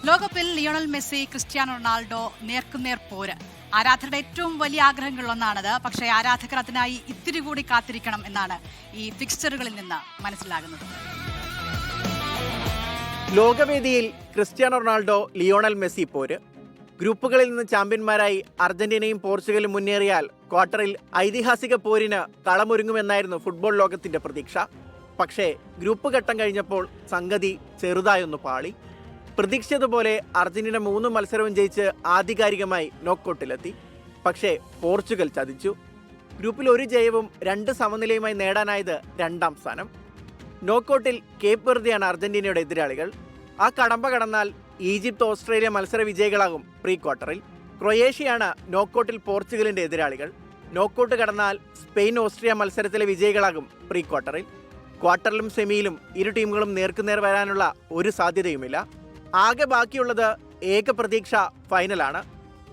ലോകകപ്പിൽ Lionel Messi, Cristiano Ronaldo നേർക്കുനേർ പോര്. ആരാധകരുടെ ഏറ്റവും വലിയ ആഗ്രഹങ്ങളിലൊന്നാണത്. പക്ഷേ ആരാധകർ അതിനായി ഇത്തിരി കൂടി കാത്തിരിക്കണം എന്നാണ് ഈ ഫിക്സ്ചറുകളിൽ നിന്ന് മനസ്സിലാകുന്നത്. ലോകവേദിയിൽ ക്രിസ്ത്യാനോ റൊണാൾഡോ, ലിയോണൽ മെസ്സി പോര്. ഗ്രൂപ്പുകളിൽ നിന്ന് ചാമ്പ്യന്മാരായി അർജന്റീനയും പോർച്ചുഗലും മുന്നേറിയാൽ ക്വാർട്ടറിൽ ഐതിഹാസിക പോരിന് കളമൊരുങ്ങുമെന്നായിരുന്നു ഫുട്ബോൾ ലോകത്തിന്റെ പ്രതീക്ഷ. പക്ഷേ ഗ്രൂപ്പ് ഘട്ടം കഴിഞ്ഞപ്പോൾ സംഗതി ചെറുതായൊന്ന് പാളി. പ്രതീക്ഷിച്ചതുപോലെ അർജന്റീന 3 മത്സരവും ജയിച്ച് ആധികാരികമായി നോക്കൌട്ടിലെത്തി. പക്ഷേ പോർച്ചുഗൽ ചതിച്ചു. ഗ്രൂപ്പിൽ 1 ജയവും 2 സമനിലയുമായി നേടാനായത് 2ാം സ്ഥാനം. നോക്കൌട്ടിൽ കേപ്പ് വെർദെയാണ് അർജന്റീനയുടെ എതിരാളികൾ. ആ കടമ്പ കടന്നാൽ ഈജിപ്ത്, ഓസ്ട്രേലിയ മത്സര വിജയികളാകും പ്രീ ക്വാർട്ടറിൽ. ക്രൊയേഷ്യയാണ് നോക്കൌട്ടിൽ പോർച്ചുഗലിന്റെ എതിരാളികൾ. നോക്കൌട്ട് കടന്നാൽ സ്പെയിൻ, ഓസ്ട്രിയ മത്സരത്തിലെ വിജയികളാകും പ്രീ ക്വാർട്ടറിൽ. ക്വാർട്ടറിലും സെമിയിലും ഇരു ടീമുകളും നേർക്കുനേർ വരാനുള്ള ഒരു സാധ്യതയുമില്ല. ആകെ ബാക്കിയുള്ളത് ഏക പ്രതീക്ഷ ഫൈനലാണ്.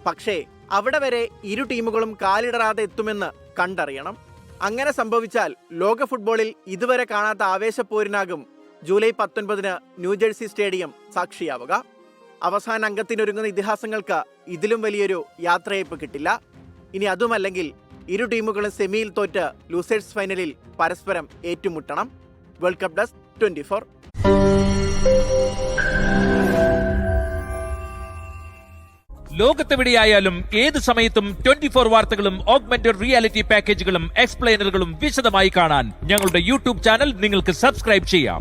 പക്ഷേ അവിടെ വരെ ഇരു ടീമുകളും കാലിടറാതെ എത്തുമെന്ന് കണ്ടറിയണം. അങ്ങനെ സംഭവിച്ചാൽ ലോക ഫുട്ബോളിൽ ഇതുവരെ കാണാത്ത ആവേശപ്പോരിനാകും ജൂലൈ 19 ന്യൂജേഴ്സി സ്റ്റേഡിയം സാക്ഷിയാവുക. അവസാന അംഗത്തിനൊരുങ്ങുന്ന ഇതിഹാസങ്ങൾക്ക് ഇതിലും വലിയൊരു യാത്രയയപ്പ് കിട്ടില്ല. ഇനി അതുമല്ലെങ്കിൽ ഇരു ടീമുകളും സെമിയിൽ തോറ്റ് ലൂസേഴ്സ് ഫൈനലിൽ പരസ്പരം ഏറ്റുമുട്ടണം. World cup desk 24. ലോകത്തെവിടെയായാലും ഏത് സമയത്തും 24 വാർത്തകളും ഓഗ്മെന്റഡ് റിയാലിറ്റി പാക്കേജുകളും എക്സ്പ്ലെയിനറുകളും വിശദമായി കാണാൻ ഞങ്ങളുടെ യൂട്യൂബ് ചാനൽ നിങ്ങൾക്ക് സബ്സ്ക്രൈബ് ചെയ്യാം.